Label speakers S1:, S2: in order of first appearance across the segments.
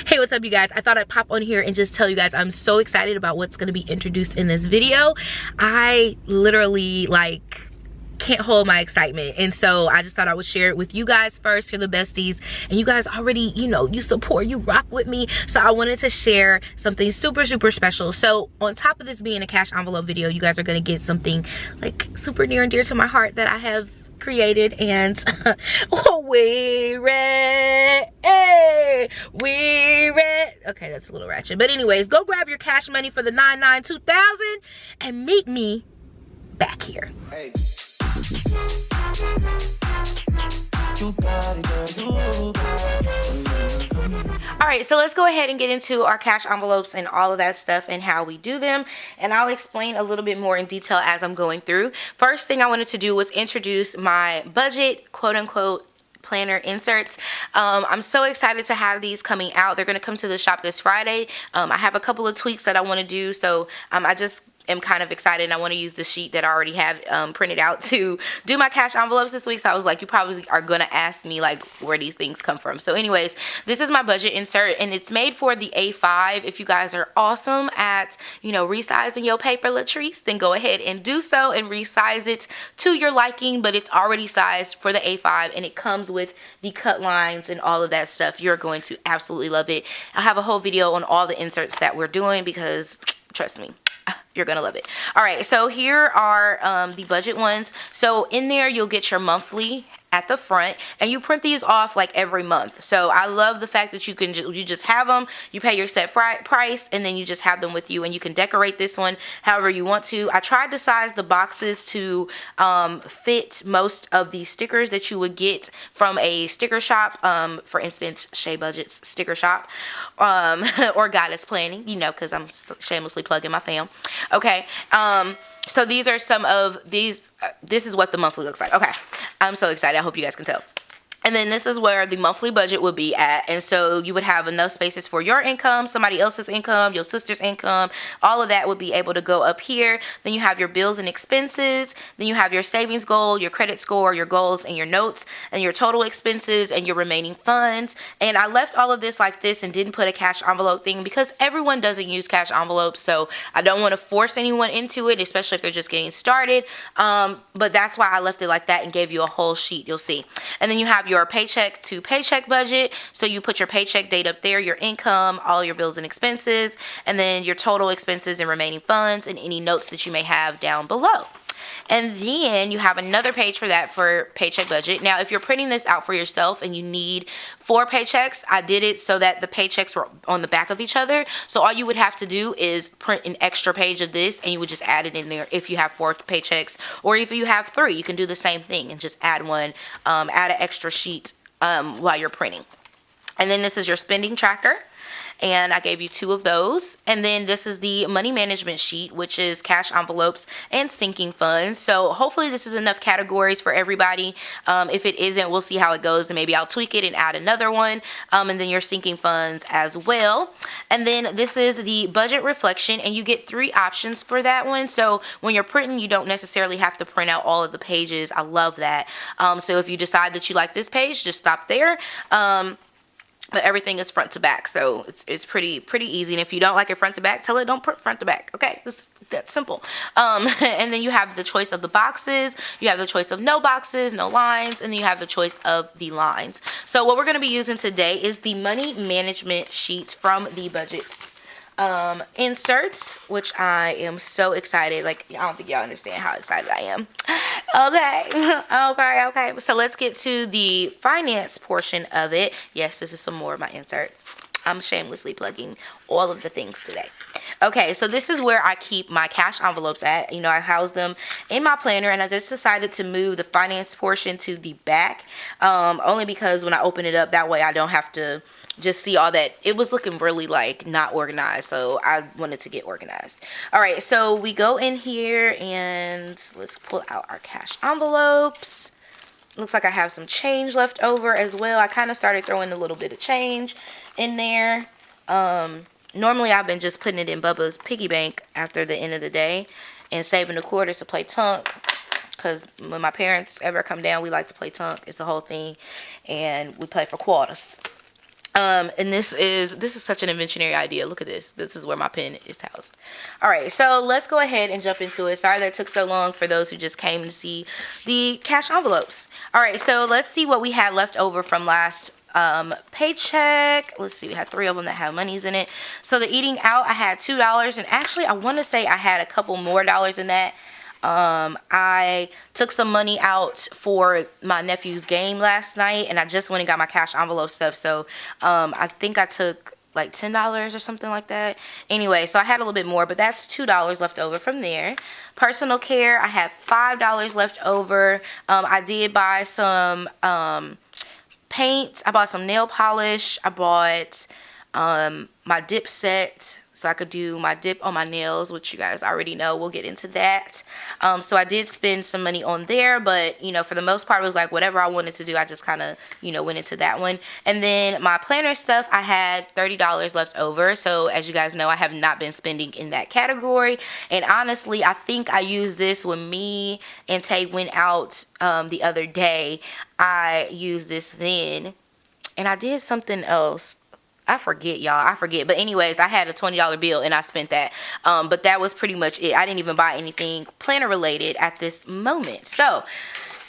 S1: Hey, what's up, you guys? I thought I'd pop on here and just tell you guys I'm so excited about what's going to be introduced in this video. I literally can't hold my excitement, and so I just thought I would share it with you guys first. You're the besties, and you guys already, you support, you rock with me, so I wanted to share something super special. So on top of this being a cash envelope video, you guys are going to get something like super near and dear to my heart that I have created, and we ready. Okay, that's a little ratchet, but anyways, go grab your cash money for the 9/9/2000 and meet me back here. Hey. Alright, so let's go ahead and get into our cash envelopes and all of that stuff and how we do them, and I'll explain a little bit more in detail as I'm going through. First thing I wanted to do was introduce my budget, quote-unquote, planner inserts. I'm so excited to have these coming out. They're going to come to the shop this Friday. I have a couple of tweaks that I want to do, so I just am kind of excited, and I want to use the sheet that I already have printed out to do my cash envelopes this week. So I was like, you probably are gonna ask me like where these things come from. So anyways, this is my budget insert, and it's made for the A5. If you guys are awesome at resizing your paper Latrice, then go ahead and do so and resize it to your liking, but it's already sized for the A5, and it comes with the cut lines and all of that stuff. You're going to absolutely love it. I'll have a whole video on all the inserts that we're doing because trust me, you're gonna love it. All right, so here are the budget ones. So in there you'll get your monthly at the front, and you print these off like every month. So I love the fact that you can just have them, you pay your set price, and then you just have them with you, and you can decorate this one however you want to. I tried to size the boxes to fit most of the stickers that you would get from a sticker shop, for instance Shea Budget's sticker shop, or Goddess Planning, because I'm shamelessly plugging my fam. Okay, so these are some of these. This is what the monthly looks like. Okay, I'm so excited. I hope you guys can tell. And then this is where the monthly budget would be at. And so you would have enough spaces for your income, somebody else's income, your sister's income. All of that would be able to go up here. Then you have your bills and expenses. Then you have your savings goal, your credit score, your goals, and your notes, and your total expenses, and your remaining funds. And I left all of this like this and didn't put a cash envelope thing because everyone doesn't use cash envelopes. So I don't want to force anyone into it, especially if they're just getting started. But that's why I left it like that and gave you a whole sheet, you'll see. And then you have your paycheck to paycheck budget. So you put your paycheck date up there, your income, all your bills and expenses, and then your total expenses and remaining funds, and any notes that you may have down below. And then you have another page for that for paycheck budget. Now, if you're printing this out for yourself and you need 4 paychecks, I did it so that the paychecks were on the back of each other. So all you would have to do is print an extra page of this, and you would just add it in there if you have 4 paychecks, or if you have 3, you can do the same thing and just add one, add an extra sheet while you're printing. And then this is your spending tracker, and I gave you 2 of those. And then this is the money management sheet, which is cash envelopes and sinking funds. So hopefully this is enough categories for everybody. If it isn't, we'll see how it goes, and maybe I'll tweak it and add another one. And then your sinking funds as well. And then this is the budget reflection, and you get 3 options for that one. So when you're printing, you don't necessarily have to print out all of the pages. I love that. So if you decide that you like this page, just stop there. But everything is front to back, so it's pretty easy. And if you don't like it front to back, tell it don't print front to back. Okay, that's simple. And then you have the choice of the boxes, you have the choice of no boxes, no lines, and then you have the choice of the lines. So what we're going to be using today is the money management sheet from the budget inserts, which I am so excited. Like, I don't think y'all understand how excited I am. Okay. So let's get to the finance portion of it. Yes, this is some more of my inserts. I'm shamelessly plugging all of the things today. Okay, so this is where I keep my cash envelopes at. I house them in my planner, and I just decided to move the finance portion to the back, only because when I open it up, that way I don't have to just see all that. It was looking really not organized, so I wanted to get organized. All right, so we go in here and let's pull out our cash envelopes. Looks like I have some change left over as well. I kind of started throwing a little bit of change in there. Normally I've been just putting it in Bubba's piggy bank after the end of the day and saving the quarters to play tunk, because when my parents ever come down, we like to play tunk. It's a whole thing, and we play for quarters. And this is such an inventionary idea. Look at this. This is where my pen is housed. All right, so let's go ahead and jump into it. Sorry that it took so long for those who just came to see the cash envelopes. All right, so let's see what we had left over from last paycheck. Let's see, we had 3 of them that have monies in it. So the eating out, I had $2, and actually I want to say I had a couple more dollars in that. I took some money out for my nephew's game last night, and I just went and got my cash envelope stuff. So I think I took like $10 or something like that. Anyway, so I had a little bit more, but that's $2 left over from there. Personal care, I had $5 left over. I did buy some paint. I bought some nail polish. I bought my dip set, so I could do my dip on my nails, which you guys already know. We'll get into that. So I did spend some money on there, but, you know, for the most part, it was like whatever I wanted to do, I just kind of, you know, went into that one. And then my planner stuff, I had $30 left over. So as you guys know, I have not been spending in that category. And honestly, I think I used this when me and Tay went out the other day. I used this then, and I did something else. I forget, y'all. I forget. But anyways, I had a $20 bill and I spent that. But that was pretty much it. I didn't even buy anything planner related at this moment. So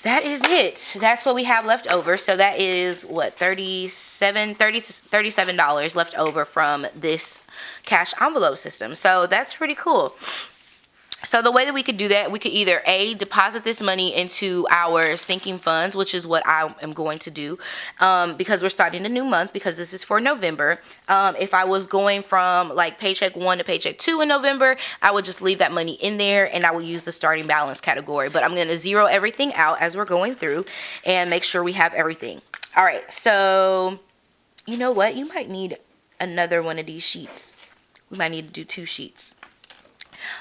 S1: that is it. That's what we have left over. So that is what, $30 to $37 left over from this cash envelope system. So that's pretty cool. So the way that we could do that, we could either A, deposit this money into our sinking funds, which is what I am going to do, because we're starting a new month, because this is for November. If I was going from like paycheck 1 to paycheck 2 in November, I would just leave that money in there and I would use the starting balance category. But I'm going to zero everything out as we're going through and make sure we have everything. All right, so you know what? You might need another one of these sheets. We might need to do 2 sheets.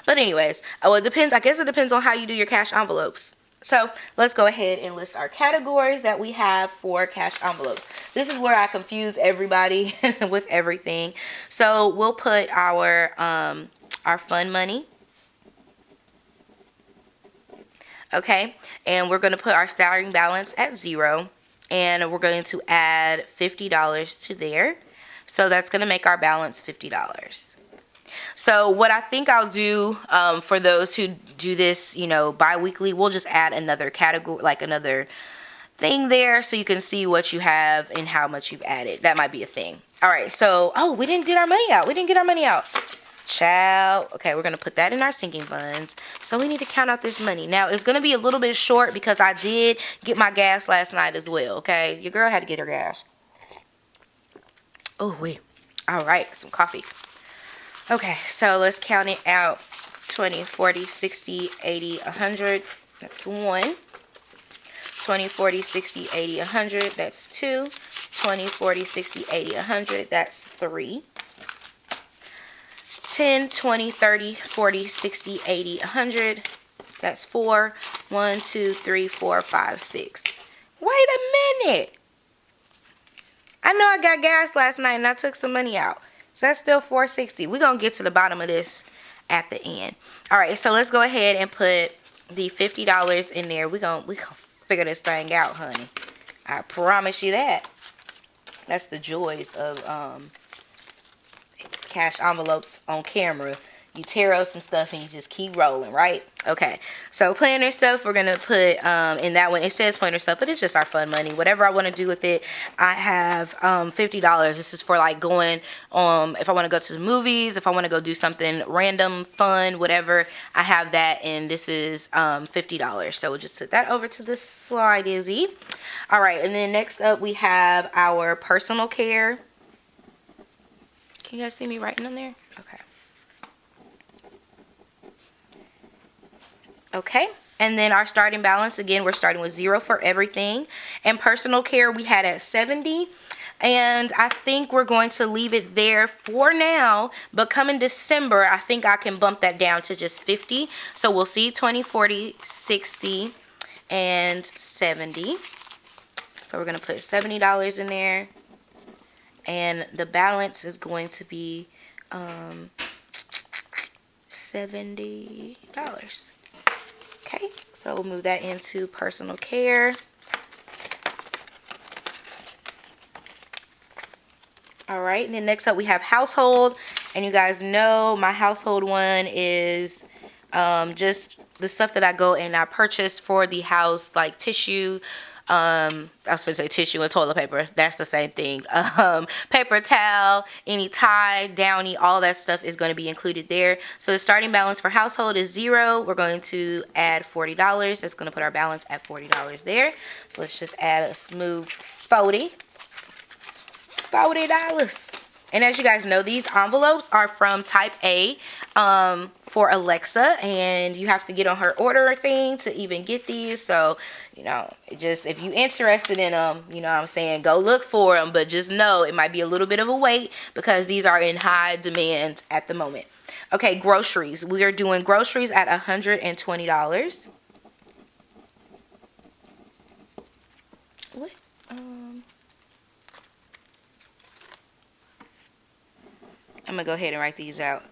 S1: But anyways, well, it depends. I guess it depends on how you do your cash envelopes. So let's go ahead and list our categories that we have for cash envelopes. This is where I confuse everybody with everything. So we'll put our fun money. Okay, and we're going to put our starting balance at 0, and we're going to add $50 to there. So that's going to make our balance $50. So what I think I'll do for those who do this, you know, bi-weekly, we'll just add another category, like another thing there, so you can see what you have and how much you've added. That might be a thing. All right, so, oh, we didn't get our money out. We didn't get our money out. Child. Okay, we're going to put that in our sinking funds. So we need to count out this money. Now, it's going to be a little bit short because I did get my gas last night as well, okay? Your girl had to get her gas. Oh, wait. All right, some coffee. Okay, so let's count it out. 20, 40, 60, 80, 100. That's 1. 20, 40, 60, 80, 100. That's 2. 20, 40, 60, 80, 100. That's 3. 10, 20, 30, 40, 60, 80, 100. That's 4. 1, 2, 3, 4, 5, 6. Wait a minute. I know I got gas last night and I took some money out. So that's still $4.60. We're going to get to the bottom of this at the end. All right, so let's go ahead and put the $50 in there. We're gonna figure this thing out, honey. I promise you that. That's the joys of cash envelopes on camera. You tear up some stuff and you just keep rolling, right? Okay, so planner stuff, we're going to put in that one. It says planner stuff, but it's just our fun money. Whatever I want to do with it, I have $50. This is for like going, if I want to go to the movies, if I want to go do something random, fun, whatever, I have that, and this is $50. So we'll just put that over to the slide, Izzy. All right, and then next up we have our personal care. Can you guys see me writing on there? Okay. Okay, and then our starting balance, again, we're starting with 0 for everything. And personal care we had at 70, and I think we're going to leave it there for now, but coming December, I think I can bump that down to just 50. So we'll see 20, 40, 60, and 70. So we're going to put $70 in there, and the balance is going to be $70. Okay, so we'll move that into personal care. All right, and then next up we have household, and you guys know my household one is just the stuff that I go and I purchase for the house, like tissue. I was going to say tissue and toilet paper. That's the same thing. Paper towel, any tie, downy, all that stuff is going to be included there. So the starting balance for household is $0. We're going to add $40. That's going to put our balance at $40 there. So let's just add a smooth $40. And as you guys know, these envelopes are from Type A for Alexa, and you have to get on her order thing to even get these. So, you know, just if you're interested in them, you know what I'm saying, go look for them, but just know it might be a little bit of a wait because these are in high demand at the moment. Okay, groceries. We are doing groceries at $120. What? I'm gonna go ahead and write these out.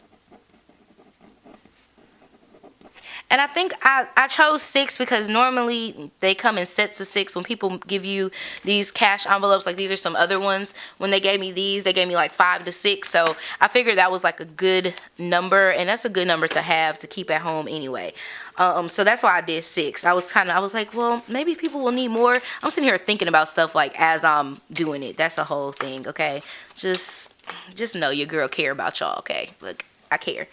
S1: And I think I chose 6 because normally they come in sets of 6. When people give you these cash envelopes, like these are some other ones, when they gave me these, they gave me like 5 to 6. So I figured that was like a good number, and that's a good number to have to keep at home anyway. So that's why I did 6. I was like, well, maybe people will need more. I'm sitting here thinking about stuff like as I'm doing it. That's the whole thing, okay? Just know your girl care about y'all, okay? Look, I care.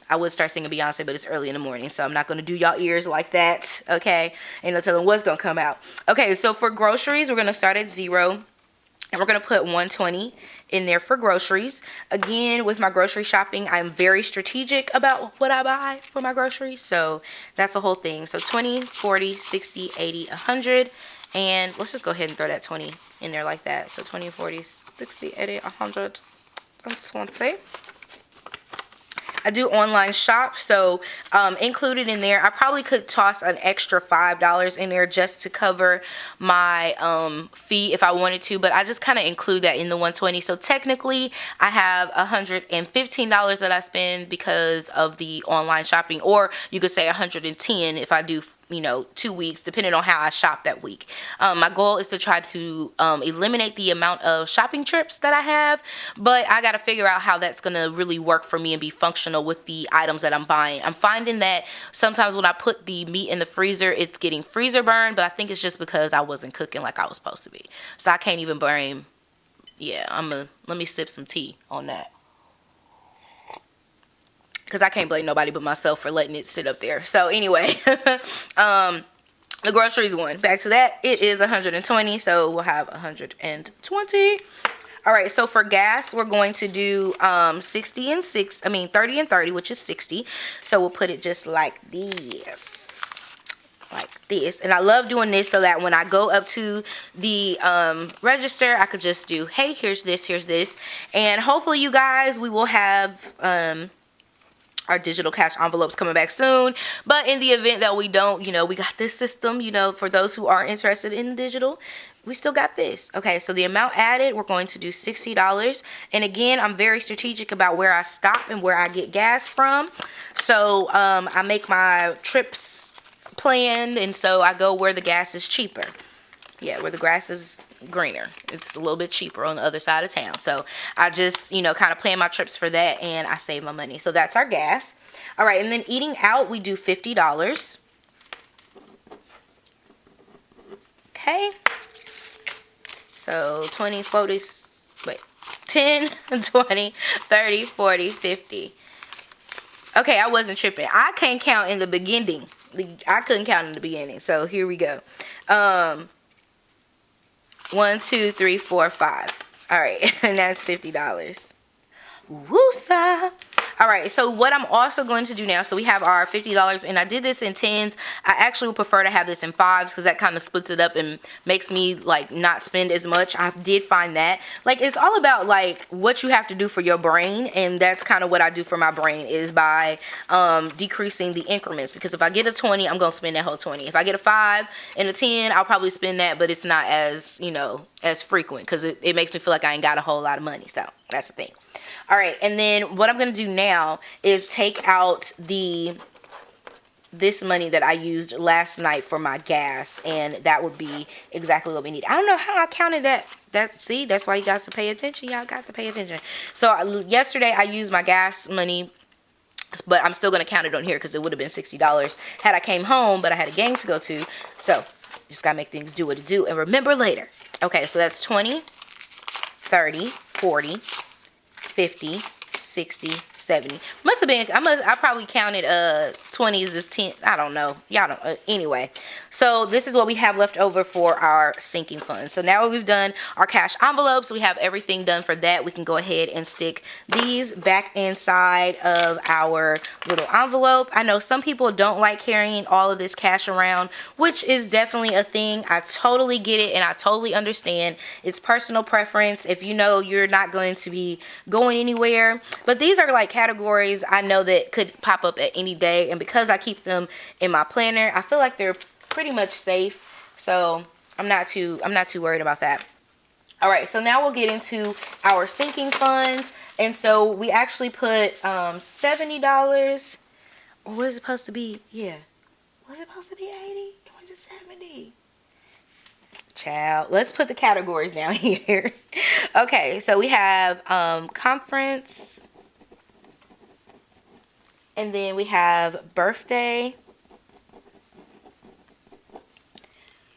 S1: I would start singing Beyonce, but it's early in the morning, so I'm not going to do y'all ears like that, okay? Ain't no telling what's going to come out. Okay, so for groceries, we're going to start at $0, and we're going to put $120 in there for groceries. Again, with my grocery shopping, I'm very strategic about what I buy for my groceries, so that's the whole thing. So 20, 40, 60, 80, 100, and let's just go ahead and throw that 20 in there like that. So 20, 40, 60, 80, 100, that's 20. I do online shop, so included in there, I probably could toss an extra $5 in there just to cover my fee if I wanted to, but I just kind of include that in the 120. So technically, I have $115 that I spend because of the online shopping, or you could say 110 if I do, you know, 2 weeks, depending on how I shop that week. My goal is to try to eliminate the amount of shopping trips that I have, but I got to figure out how that's going to really work for me and be functional with the items that I'm buying. I'm finding that sometimes when I put the meat in the freezer, it's getting freezer burned, but I think it's just because I wasn't cooking like I was supposed to be. So I can't even blame, let me sip some tea on that, because I can't blame nobody but myself for letting it sit up there. So anyway, the groceries one. Back to that, it is 120, so we'll have 120. All right, so for gas, we're going to do 30 and 30, which is 60. So we'll put it just like this. Like this. And I love doing this so that when I go up to the register, I could just do, hey, here's this. And hopefully you guys, we will have our digital cash envelopes coming back soon. But in the event that we don't, you know, we got this system, you know, for those who are interested in digital, we still got this. Okay, so the amount added, we're going to do $60. And again, I'm very strategic about where I stop and where I get gas from. So I make my trips planned, and so I go where the gas is cheaper. Yeah, where the grass is greener. It's a little bit cheaper on the other side of town. So I just, you know, kind of plan my trips for that, and I save my money. So that's our gas. All right, and then eating out, we do $50. Okay. So 20, 40, 10, 20, 30, 40, 50. Okay, I wasn't tripping. I can't count in the beginning. I couldn't count in the beginning. So here we go. 1, 2, 3, 4, 5. All right, and that's $50. Woo-sa. All right, so what I'm also going to do now, so we have our $50, and I did this in 10s. I actually would prefer to have this in 5s because that kind of splits it up and makes me like not spend as much. I did find that, like, it's all about like what you have to do for your brain, and that's kind of what I do for my brain is by decreasing the increments, because if I get a 20, I'm going to spend that whole 20. If I get a 5 and a 10, I'll probably spend that, but it's not as, you know, as frequent because it makes me feel like I ain't got a whole lot of money. So that's the thing. All right, and then what I'm going to do now is take out this money that I used last night for my gas, and that would be exactly what we need. I don't know how I counted that That's why you got to pay attention. Y'all got to pay attention. So yesterday I used my gas money, but I'm still going to count it on here because it would have been $60 had I came home, but I had a game to go to. So just got to make things do what it do and remember later. Okay, so that's 20, 30, 40, 50, 60, 70. Must have been, I probably counted 20s as 10. I don't know. Y'all don't. Anyway, so this is what we have left over for our sinking fund. So now we've done our cash envelopes, we have everything done for that. We can go ahead and stick these back inside of our little envelope. I know some people don't like carrying all of this cash around, which is definitely a thing. I totally get it and I totally understand. It's personal preference if you know you're not going to be going anywhere. But these are like categories I know that could pop up at any day, and because I keep them in my planner, I feel like they're pretty much safe. So I'm not too worried about that. All right, so now we'll get into our sinking funds. And so we actually put $70, or was it supposed to be? Yeah, was it supposed to be 80 or was it 70? Child, let's put the categories down here. Okay, so we have conference, and then we have birthday,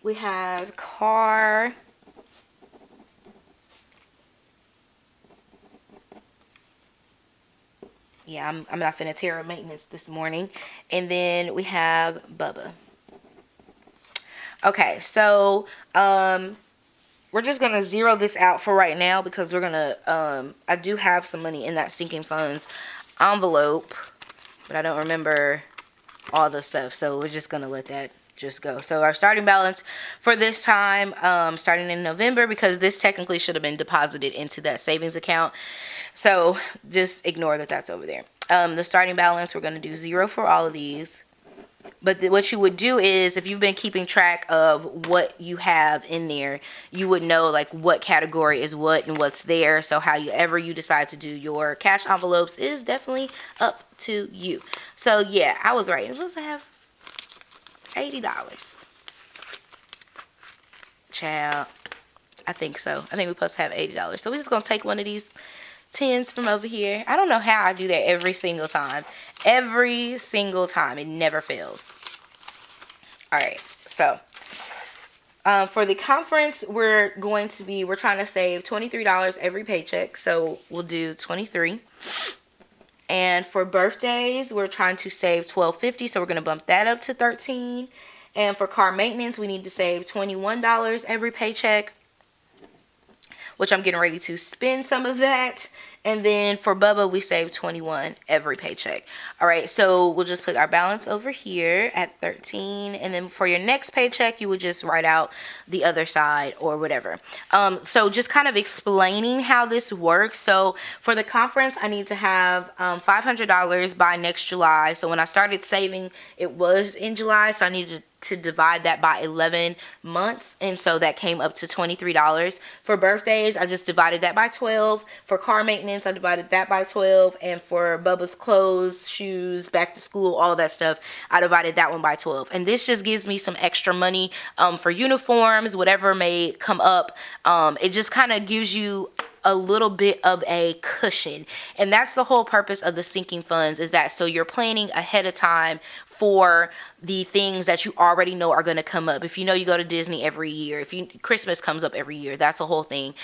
S1: we have car, yeah, I'm not finna tear up maintenance this morning, and then we have Bubba. Okay, so we're just gonna zero this out for right now because we're gonna I do have some money in that sinking funds envelope, but I don't remember all the stuff, so we're just gonna let that just go. So our starting balance for this time, starting in November, because this technically should have been deposited into that savings account, so just ignore that that's over there. The starting balance, we're gonna do 0 for all of these. But what you would do is, if you've been keeping track of what you have in there, you would know like what category is what and what's there. So however you decide to do your cash envelopes is definitely up to you. So yeah, I was right. It was supposed to have $80. Child, I think so. I think we're supposed to have $80. So we're just going to take one of these 10s from over here. I don't know how I do that every single time. Every single time. It never fails. Alright, so for the conference, we're trying to save $23 every paycheck. So we'll do 23. And for birthdays, we're trying to save $12.50. So we're going to bump that up to 13. And for car maintenance, we need to save $21 every paycheck, which I'm getting ready to spend some of that. And then for Bubba, we save $21 every paycheck. All right, so we'll just put our balance over here at 13. And then for your next paycheck, you would just write out the other side or whatever. So just kind of explaining how this works. So for the conference, I need to have $500 by next July. So when I started saving, it was in July. So I needed to divide that by 11 months, and so that came up to $23. For birthdays, I just divided that by 12. For car maintenance, I divided that by 12, and for Bubba's clothes, shoes, back to school, all that stuff, I divided that one by 12. And this just gives me some extra money for uniforms, whatever may come up. It just kind of gives you a little bit of a cushion, and that's the whole purpose of the sinking funds, is that so you're planning ahead of time for the things that you already know are going to come up. If you know you go to Disney every year, Christmas comes up every year, that's the whole thing.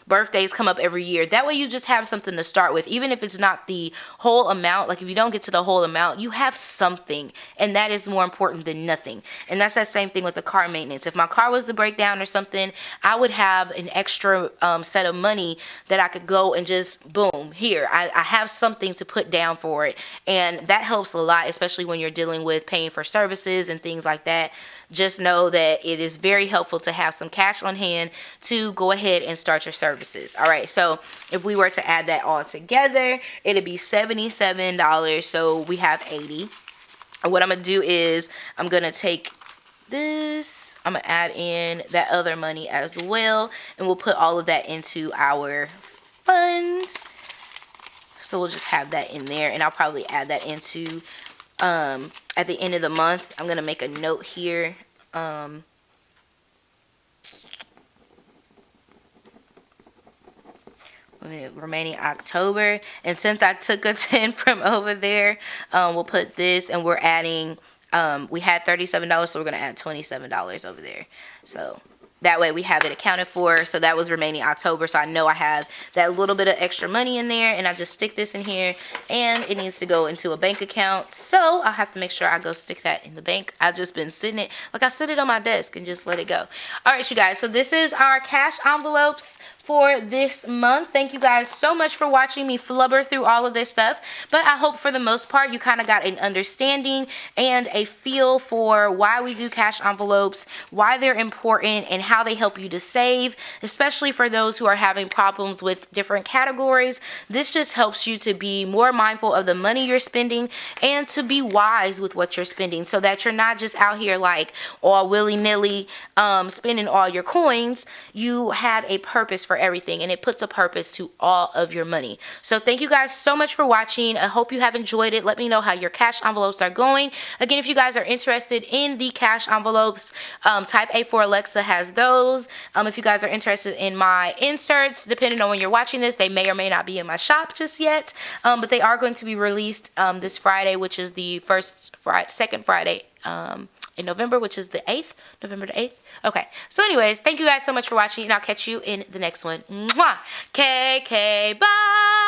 S1: Birthdays come up every year. That way you just have something to start with, even if it's not the whole amount. Like if you don't get to the whole amount, you have something, and that is more important than nothing. And that's that same thing with the car maintenance. If my car was to break down or something, I would have an extra set of money that I could go and just boom, here, I have something to put down for it. And that helps a lot, especially when you're dealing with paying for services and things like that. Just know that it is very helpful to have some cash on hand to go ahead and start your services. All right, so if we were to add that all together, it'd be $77. So we have 80. And what I'm gonna do is I'm gonna take this, I'm gonna add in that other money as well, and we'll put all of that into our funds. So we'll just have that in there, and I'll probably add that into at the end of the month. I'm gonna make a note here. remaining October. And since I took a 10 from over there, we'll put this, and we're adding, we had $37, so we're going to add $27 over there. So that way we have it accounted for. So that was remaining October. So I know I have that little bit of extra money in there, and I just stick this in here, and it needs to go into a bank account. So I'll have to make sure I go stick that in the bank. I've just been sitting it, like I sit it on my desk and just let it go. All right, you guys. So this is our cash envelopes for this month. Thank you guys so much for watching me flubber through all of this stuff, but I hope for the most part you kind of got an understanding and a feel for why we do cash envelopes, why they're important, and how they help you to save, especially for those who are having problems with different categories. This just helps you to be more mindful of the money you're spending and to be wise with what you're spending, so that you're not just out here like all willy-nilly spending all your coins. You have a purpose for everything, and it puts a purpose to all of your money. So thank you guys so much for watching. I hope you have enjoyed it. Let me know how your cash envelopes are going. Again, if you guys are interested in the cash envelopes, type A for Alexa has those. If you guys are interested in my inserts, depending on when you're watching this, they may or may not be in my shop just yet, but they are going to be released this Friday, which is the second Friday in November, which is the 8th, November the 8th. Okay, so anyways, thank you guys so much for watching, and I'll catch you in the next one. Mwah! KK, bye!